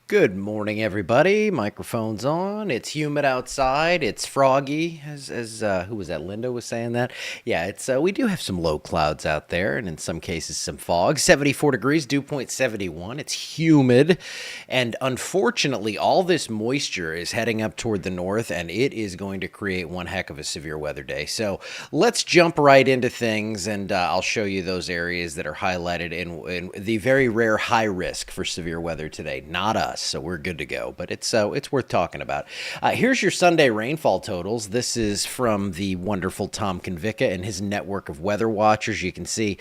Good morning, everybody. Microphone's on. It's humid outside. It's froggy, as who was that? Linda was saying that. Yeah, it's we do have some low clouds out there, and in some cases some fog. 74 degrees, dew point 71. It's humid, and unfortunately, all this moisture is heading up toward the north, and it is going to create one heck of a severe weather day. So let's jump right into things, and I'll show you those areas that are highlighted in the very rare high risk for severe weather today. Not us, so we're good to go. But it's worth talking about. Here's your Sunday rainfall totals. This is from the wonderful Tom Konvicka and his network of weather watchers. You can see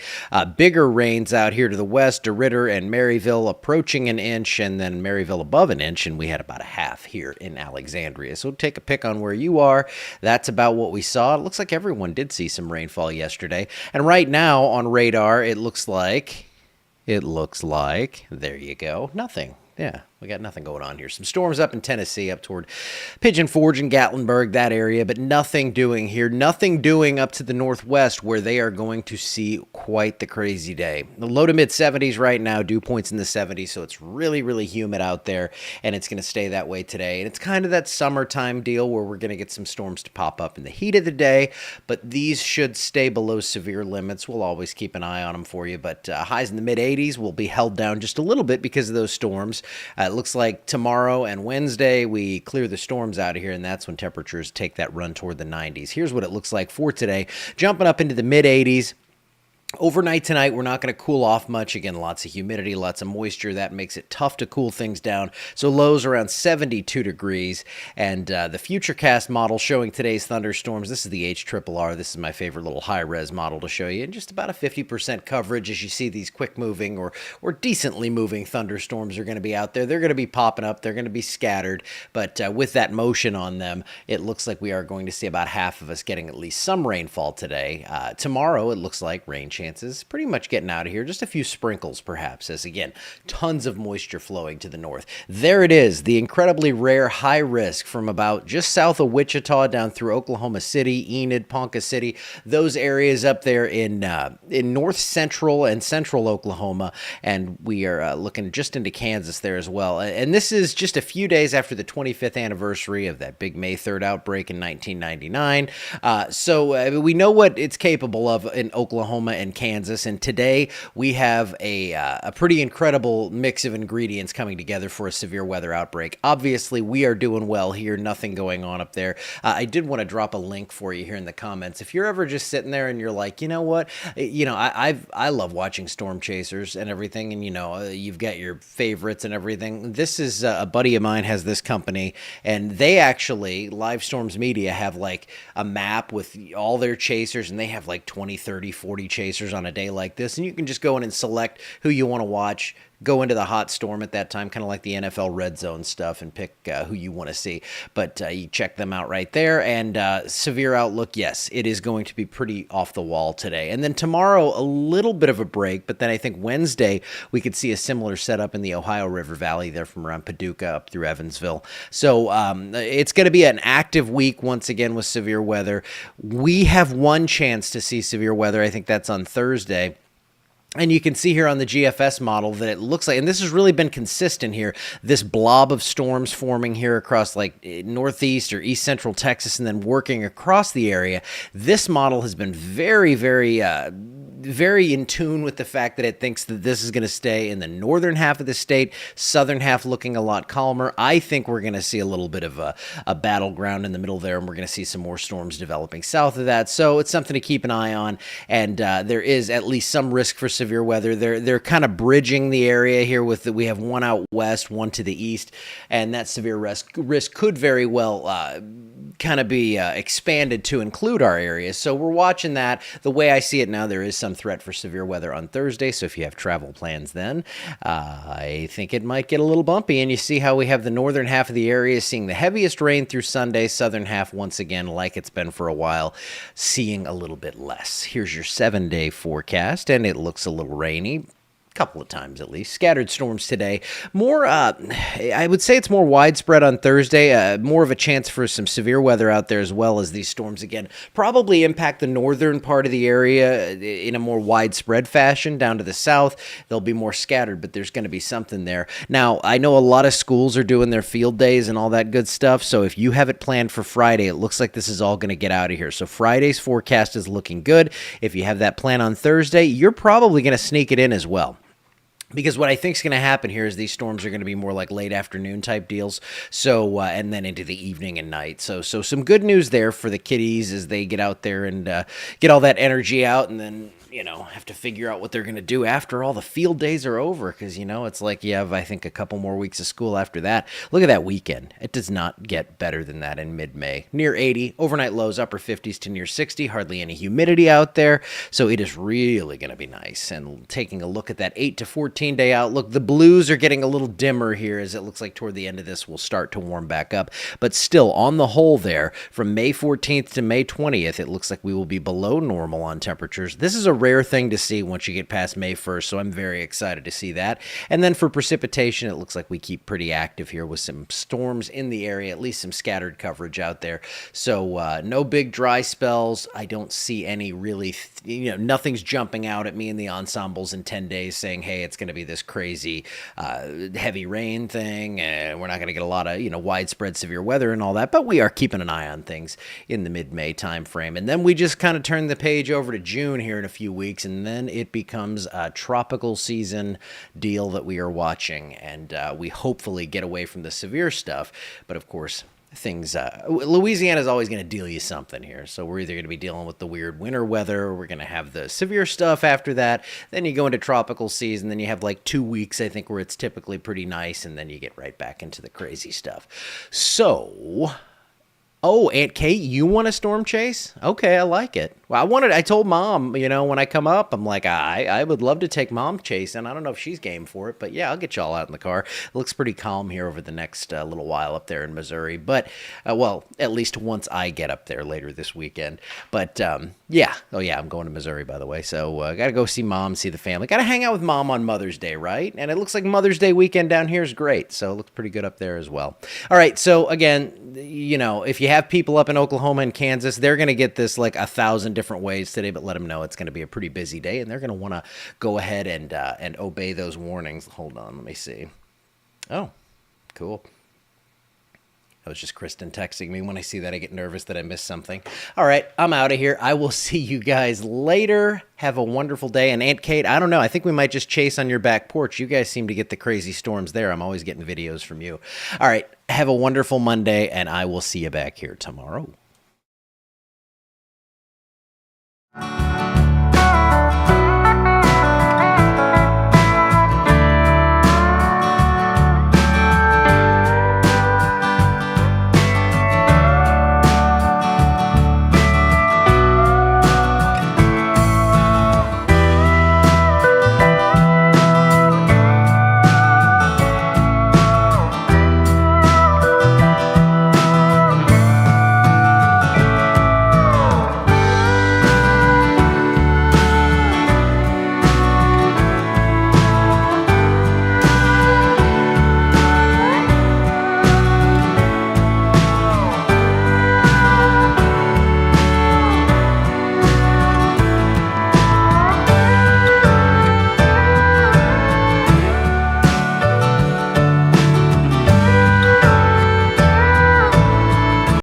bigger rains out here to the west, DeRidder and Maryville approaching an inch, and then Maryville above an inch, and we had about a half here in Alexandria. So take a pick on where you are. That's about what we saw. It looks like everyone did see some rainfall yesterday. And right now on radar, it looks like, there you go, nothing. Yeah, we got nothing going on here. Some storms up in Tennessee, up toward Pigeon Forge and Gatlinburg, that area, but nothing doing here. Nothing doing up to the northwest where they are going to see quite the crazy day. The low to mid 70s right now, dew points in the 70s, so it's really, really humid out there, and it's going to stay that way today. And it's kind of that summertime deal where we're going to get some storms to pop up in the heat of the day, but these should stay below severe limits. We'll always keep an eye on them for you, but highs in the mid 80s will be held down just a little bit because of those storms. It looks like tomorrow and Wednesday we clear the storms out of here, and that's when temperatures take that run toward the 90s. Here's what it looks like for today. Jumping up into the mid 80s. Overnight tonight, we're not going to cool off much. Again, lots of humidity, lots of moisture. That makes it tough to cool things down. So lows around 72 degrees. And the Futurecast model showing today's thunderstorms. This is the HRRR. This is my favorite little high-res model to show you. And just about a 50% coverage as you see these quick-moving or decently moving thunderstorms are going to be out there. They're going to be popping up. They're going to be scattered. But with that motion on them, it looks like we are going to see about half of us getting at least some rainfall today. Tomorrow, it looks like rain chances pretty much getting out of here. Just a few sprinkles, perhaps, as again, tons of moisture flowing to the north. There it is, the incredibly rare high risk from about just south of Wichita down through Oklahoma City, Enid, Ponca City, those areas up there in north central and central Oklahoma. And we are looking just into Kansas there as well. And this is just a few days after the 25th anniversary of that big May 3rd outbreak in 1999. So we know what it's capable of in Oklahoma and Kansas, and today we have a pretty incredible mix of ingredients coming together for a severe weather outbreak. Obviously, we are doing well here, nothing going on up there. I did want to drop a link for you here in the comments. If you're ever just sitting there and you're like, you know what, I love watching Storm Chasers and everything, and you've got your favorites and everything. This is a buddy of mine has this company, and they actually, Live Storms Media, have like a map with all their chasers, and they have like 20, 30, 40 chasers on a day like this, and you can just go in and select who you want to watch, go into the hot storm at that time, kind of like the NFL red zone stuff, and pick who you want to see. But you check them out right there. And severe outlook, yes, it is going to be pretty off the wall today. And then tomorrow, a little bit of a break, but then I think Wednesday we could see a similar setup in the Ohio River Valley there from around Paducah up through Evansville. So it's going to be an active week once again with severe weather. We have one chance to see severe weather. I think that's on Thursday. And you can see here on the GFS model that it looks like, and this has really been consistent here, this blob of storms forming here across like northeast or east central Texas and then working across the area. This model has been very, very in tune with the fact that it thinks that this is going to stay in the northern half of the state, southern half looking a lot calmer. I think we're going to see a little bit of a battleground in the middle there, and we're going to see some more storms developing south of that. So it's something to keep an eye on, and there is at least some risk for severe weather. They're kind of bridging the area here with we have one out west, one to the east, and that severe risk could very well kind of be expanded to include our area. So we're watching that. The way I see it now, there is some threat for severe weather on Thursday. So if you have travel plans then, I think it might get a little bumpy. And you see how we have the northern half of the area seeing the heaviest rain through Sunday, southern half once again, like it's been for a while, seeing a little bit less. Here's your 7-day forecast, and it looks a little rainy. couple of times at least. Scattered storms today. More, I would say it's more widespread on Thursday. More of a chance for some severe weather out there as well, as these storms again probably impact the northern part of the area in a more widespread fashion. Down to the south, they'll be more scattered, but there's going to be something there. Now, I know a lot of schools are doing their field days and all that good stuff, so if you have it planned for Friday, it looks like this is all going to get out of here. So Friday's forecast is looking good. If you have that plan on Thursday, you're probably going to sneak it in as well. Because what I think is going to happen here is these storms are going to be more like late afternoon type deals. So, and then into the evening and night. So some good news there for the kiddies as they get out there and get all that energy out, and then, have to figure out what they're going to do after all the field days are over. Because, it's like you have, I think, a couple more weeks of school after that. Look at that weekend. It does not get better than that in mid-May. Near 80, overnight lows, upper 50s to near 60, hardly any humidity out there. So it is really going to be nice. And taking a look at that 8 to 14-day outlook, the blues are getting a little dimmer here as it looks like toward the end of this will start to warm back up. But still, on the whole there, from May 14th to May 20th, it looks like we will be below normal on temperatures. This is a rare thing to see once you get past May 1st, so I'm very excited to see that. And then for precipitation, it looks like we keep pretty active here with some storms in the area, at least some scattered coverage out there. So no big dry spells. I don't see any really, nothing's jumping out at me in the ensembles in 10 days saying, hey, it's going to be this crazy heavy rain thing, and we're not going to get a lot of, widespread severe weather and all that, but we are keeping an eye on things in the mid-May time frame. And then we just kind of turn the page over to June here in a few weeks, and then it becomes a tropical season deal that we are watching, and we hopefully get away from the severe stuff. But of course, things Louisiana is always going to deal you something here, so we're either going to be dealing with the weird winter weather, or we're going to have the severe stuff after that. Then you go into tropical season, then you have like 2 weeks, I think, where it's typically pretty nice, and then you get right back into the crazy stuff. So oh, Aunt Kate, you want a storm chase? Okay, I like it. Well, I told Mom, when I come up, I'm like, I would love to take Mom chasing. I don't know if she's game for it, but yeah, I'll get y'all out in the car. It looks pretty calm here over the next little while up there in Missouri. But, well, at least once I get up there later this weekend. But, yeah. Oh, yeah, I'm going to Missouri, by the way. So, got to go see Mom, see the family. Got to hang out with Mom on Mother's Day, right? And it looks like Mother's Day weekend down here is great. So, it looks pretty good up there as well. All right, so, again, if you have people up in Oklahoma and Kansas, they're going to get this like 1,000 different ways today, but let them know it's going to be a pretty busy day, and they're going to want to go ahead and obey those warnings. Hold on, let me see. Oh, cool. That was just Kristen texting me. When I see that, I get nervous that I missed something. All right, I'm out of here. I will see you guys later. Have a wonderful day. And Aunt Kate, I don't know. I think we might just chase on your back porch. You guys seem to get the crazy storms there. I'm always getting videos from you. All right, have a wonderful Monday, and I will see you back here tomorrow.